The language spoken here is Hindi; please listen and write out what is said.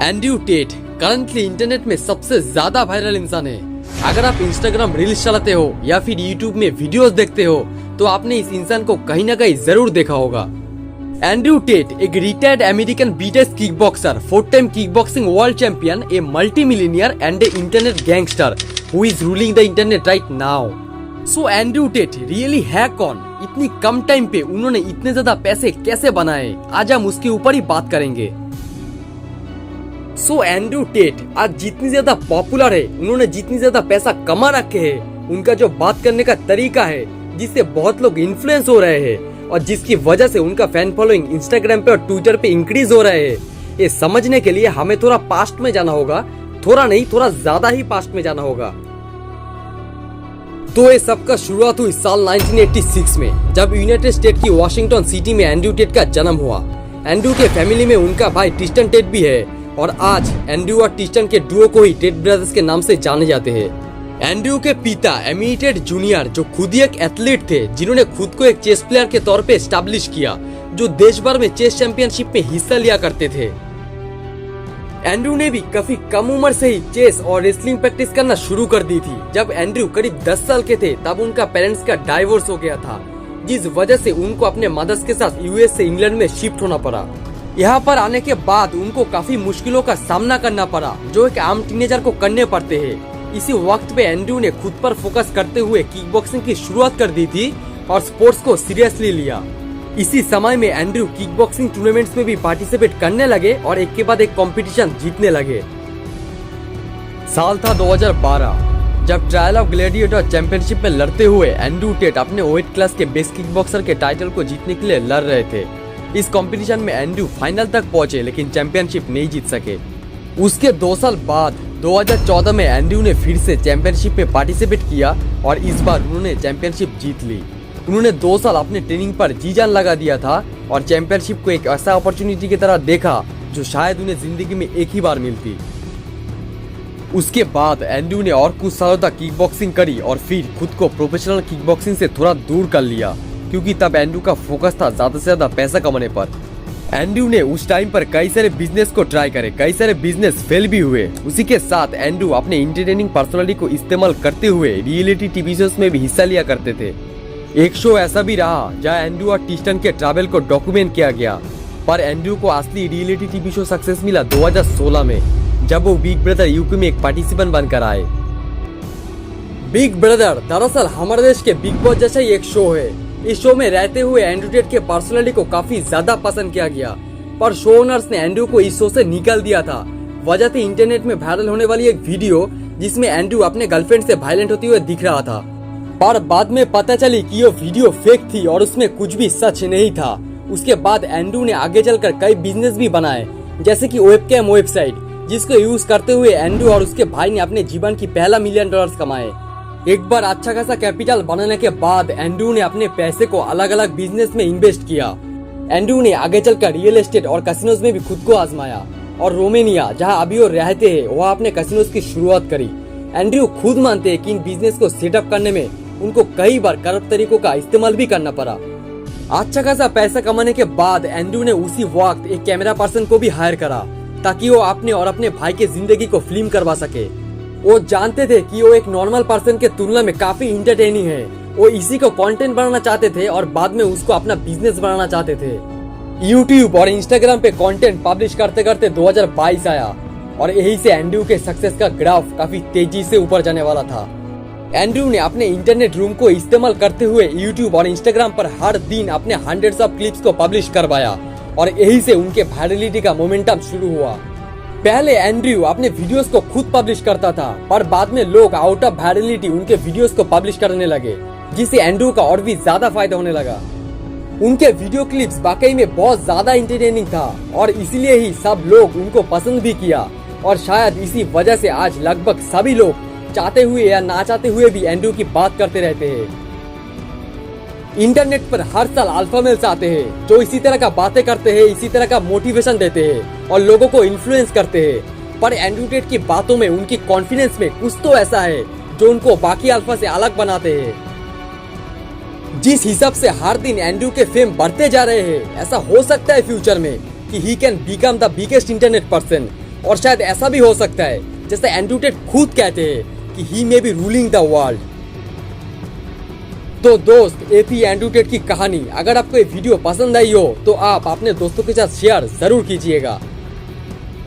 एंड्रयू टेट करंटली इंटरनेट में सबसे ज्यादा वायरल इंसान है। अगर आप इंस्टाग्राम रील्स चलाते हो या फिर यूट्यूब में वीडियोस देखते हो तो आपने इस इंसान को कहीं ना कहीं जरूर देखा होगा। एंड्रयू टेट एक रिटायर्ड अमेरिकन बीटेस्ट kick boxer, 4 time kick boxing world champion, a multi millionaire and a internet gangster who is ruling the internet right now. So Andrew Tate really है कौन? इतनी कम टाइम पे उन्होंने इतने ज्यादा पैसे कैसे बनाए? आज हम उसके ऊपर ही बात करेंगे। सो एंड्रयू टेट आज जितनी ज्यादा पॉपुलर है, उन्होंने जितनी ज्यादा पैसा कमा रखे है, उनका जो बात करने का तरीका है जिससे बहुत लोग इन्फ्लुएंस हो रहे हैं और जिसकी वजह से उनका फैन फॉलोइंग इंस्टाग्राम पे और ट्विटर पे इंक्रीज हो रहे हैं, ये समझने के लिए हमें थोड़ा पास्ट में जाना होगा। थोड़ा नहीं, थोड़ा ज्यादा ही पास्ट में जाना होगा। तो ये सबका शुरुआत हुई साल 1986 में, जब यूनाइटेड स्टेट की वॉशिंगटन सिटी में एंड्रयू टेट का जन्म हुआ। एंड्रयू के फैमिली में उनका भाई टिस्टन टेट भी है और आज एंड्रयू और टिस्टन के डुओ को ही टेट ब्रदर्स के नाम से जाने जाते हैं। एंड्रयू के पिता एमी टेट जूनियर जो खुद ही एक एथलीट थे, जिन्होंने खुद को एक चेस प्लेयर के तौर पे एस्टैब्लिश किया, जो देश भर में चेस चैंपियनशिप में हिस्सा लिया करते थे। एंड्रयू ने भी काफी कम उम्र से ही चेस और रेसलिंग प्रैक्टिस करना शुरू कर दी थी। जब एंड्रयू करीब 10 साल के थे तब उनका पेरेंट्स का डाइवोर्स हो गया था, जिस वजह से उनको अपने मदर्स के साथ यूएस से इंग्लैंड में शिफ्ट होना पड़ा। यहाँ पर आने के बाद उनको काफी मुश्किलों का सामना करना पड़ा, जो एक आम टीनेजर को करने पड़ते हैं। इसी वक्त पे एंड्रयू ने खुद पर फोकस करते हुए किक बॉक्सिंग की शुरुआत कर दी थी और स्पोर्ट्स को सीरियसली लिया। इसी समय में एंड्रयू किक बॉक्सिंग टूर्नामेंट्स में भी पार्टिसिपेट करने लगे और एक के बाद एक कंपटीशन जीतने लगे। साल था 2012, जब ट्रायल ऑफ ग्लैडिएटर चैंपियनशिप में लड़ते हुए एंड्रयू टेट अपने वेट क्लास के बेस्ट किक बॉक्सर के टाइटल को जीतने के लिए लड़ रहे थे। इस कंपटीशन में एंड्रयू फाइनल तक पहुंचे लेकिन चैंपियनशिप नहीं जीत सके। उसके 2 साल बाद 2014 में एंड्रयू ने फिर से चैंपियनशिप में पार्टिसिपेट किया और इस बार उन्होंने चैंपियनशिप जीत ली। उन्होंने 2 साल अपने ट्रेनिंग पर जी जान लगा दिया था और चैंपियनशिप को एक ऐसा अपॉर्चुनिटी की तरह देखा जो शायद उन्हें जिंदगी में एक ही बार मिलती। उसके बाद एंड्रयू ने और कुछ सालों तक किक बॉक्सिंग करी और फिर खुद को प्रोफेशनल किक बॉक्सिंग से थोड़ा दूर कर लिया, क्योंकि तब एंड्रयू का फोकस था ज्यादा से ज्यादा पैसा कमाने पर। एंड्रयू ने उस टाइम पर कई सारे बिजनेस को ट्राई करे, कई सारे बिजनेस फेल भी हुए। उसी के साथ एंड्रयू अपने इंटरटेनिंग पर्सनालिटी को इस्तेमाल करते हुए रियलिटी टीवी शोज में भी हिस्सा लिया करते थे। एक शो ऐसा भी रहा जहाँ एंड्रयू और टिस्टन के ट्रैवल को डॉक्यूमेंट किया गया, पर एंड्रयू को असली रियलिटी टीवी शो सक्सेस मिला 2016 में, जब वो बिग ब्रदर यूके में एक पार्टिसिपेंट बनकर आए। बिग ब्रदर दरअसल हमारे देश के बिग बॉस जैसा ही एक शो है। इस शो में रहते हुए एंड्रयू टेट के पर्सनालिटी को काफी ज्यादा पसंद किया गया, पर शो ओनर्स ने एंड्रयू को इस शो से निकाल दिया था। वजह थी इंटरनेट में वायरल होने वाली एक वीडियो जिसमें एंड्रयू अपने गर्लफ्रेंड से वायलेंट होते हुए दिख रहा था, पर बाद में पता चली कि ये वीडियो फेक थी और उसमें कुछ भी सच नहीं था। उसके बाद एंड्रयू ने आगे चलकर कई बिजनेस भी बनाए, जैसे कि वेबकैम वेबसाइट, जिसको यूज करते हुए एंड्रयू और उसके भाई ने अपने जीवन की पहला $1 मिलियन कमाए। एक बार अच्छा खासा कैपिटल बनाने के बाद एंड्रयू ने अपने पैसे को अलग अलग बिजनेस में इन्वेस्ट किया। एंड्रयू ने आगे चलकर रियल एस्टेट और कैसीनोज में भी खुद को आजमाया और रोमानिया, जहां अभी वो रहते हैं, वहां अपने कैसीनोज की शुरुआत करी। एंड्रयू खुद मानते हैं कि इन बिजनेस को सेटअप करने में उनको कई बार करप्ट तरीकों का इस्तेमाल भी करना पड़ा। अच्छा खासा पैसा कमाने के बाद एंड्रयू ने उसी वक्त एक कैमरा पर्सन को भी हायर करा ताकि वो अपने और अपने भाई के जिंदगी को फिल्म करवा सके। वो जानते थे कि वो एक नॉर्मल पर्सन के तुलना में काफी इंटरटेनिंग है। वो इसी को कंटेंट बनाना चाहते थे और बाद में उसको अपना बिजनेस बनाना चाहते थे। यूट्यूब और इंस्टाग्राम पे कंटेंट पब्लिश करते करते 2022 आया और यही से एंड्रयू के सक्सेस का ग्राफ काफी तेजी से ऊपर जाने वाला था। एंड्रयू ने अपने इंटरनेट रूम को इस्तेमाल करते हुए यूट्यूब और इंस्टाग्राम पर हर दिन अपने हंड्रेड्स ऑफ क्लिप्स को पब्लिश करवाया और यही से उनके वायरलिटी का मोमेंटम शुरू हुआ। पहले एंड्रयू अपने वीडियोस को खुद पब्लिश करता था, पर बाद में लोग आउट ऑफ वायरलिटी उनके वीडियोस को पब्लिश करने लगे, जिससे एंड्रयू का और भी ज्यादा फायदा होने लगा। उनके वीडियो क्लिप्स वाकई में बहुत ज्यादा इंटरटेनिंग था और इसीलिए ही सब लोग उनको पसंद भी किया और शायद इसी वजह से आज लगभग सभी लोग चाहते हुए या ना चाहते हुए भी एंड्रयू की बात करते रहते हैं। इंटरनेट पर हर साल अल्फा मेल्स आते हैं जो इसी तरह का बातें करते हैं, इसी तरह का मोटिवेशन देते हैं और लोगों को इन्फ्लुएंस करते हैं। पर एंड्रयू टेट की बातों में, उनकी कॉन्फिडेंस में कुछ तो ऐसा है जो उनको बाकी अल्फा से अलग बनाते हैं। जिस हिसाब से हर दिन एंड्रयू के फेम बढ़ते जा रहे हैं, ऐसा हो सकता है फ्यूचर में कि he can become the biggest internet person, और शायद ऐसा भी हो सकता है जैसे एंड्रू टेट खुद कहते हैं कि he may be ruling the world. तो दोस्त, ये थी एंड्रू टेट की कहानी। अगर आपको ये वीडियो पसंद आई हो तो आप अपने दोस्तों के साथ शेयर जरूर कीजिएगा।